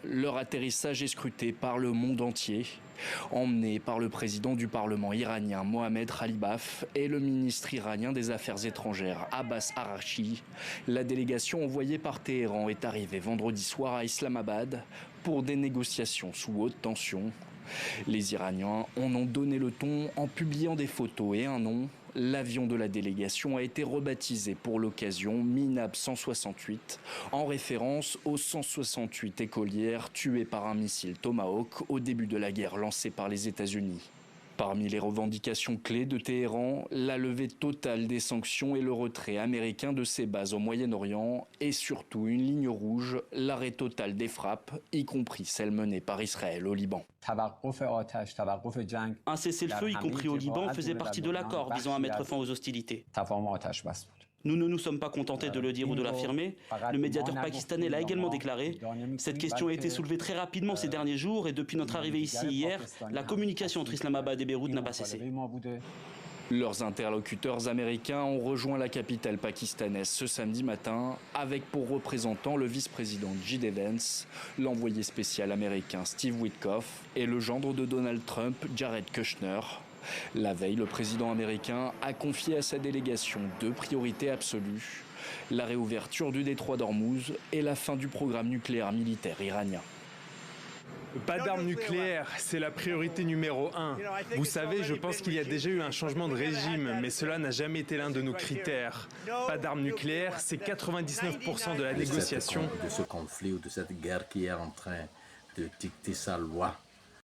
Leur atterrissage est scruté par le monde entier. Emmené par le président du Parlement iranien Mohamed Khalibaf et le ministre iranien des Affaires étrangères Abbas Araghchi, la délégation envoyée par Téhéran est arrivée vendredi soir à Islamabad pour des négociations sous haute tension. Les Iraniens en ont donné le ton en publiant des photos et un nom. L'avion de la délégation a été rebaptisé pour l'occasion Minab 168, en référence aux 168 écolières tuées par un missile Tomahawk au début de la guerre lancée par les États-Unis. Parmi les revendications clés de Téhéran, la levée totale des sanctions et le retrait américain de ses bases au Moyen-Orient et surtout une ligne rouge, l'arrêt total des frappes, y compris celles menées par Israël au Liban. Un cessez-le-feu, y compris au Liban, faisait partie de l'accord visant à mettre fin aux hostilités. Nous ne nous sommes pas contentés de le dire ou de l'affirmer. Le médiateur pakistanais l'a également déclaré. Cette question a été soulevée très rapidement ces derniers jours et depuis notre arrivée ici hier, la communication entre Islamabad et Beyrouth n'a pas cessé. Leurs interlocuteurs américains ont rejoint la capitale pakistanaise ce samedi matin avec pour représentant le vice-président J.D. Vance, l'envoyé spécial américain Steve Witkoff et le gendre de Donald Trump, Jared Kushner. La veille, le président américain a confié à sa délégation deux priorités absolues, la réouverture du détroit d'Ormuz et la fin du programme nucléaire militaire iranien. Pas d'armes nucléaires, c'est la priorité numéro 1. Vous savez, je pense qu'il y a déjà eu un changement de régime, mais cela n'a jamais été l'un de nos critères. Pas d'armes nucléaires, c'est 99% de la négociation. De ce conflit ou de cette guerre qui est en train de dicter sa loi.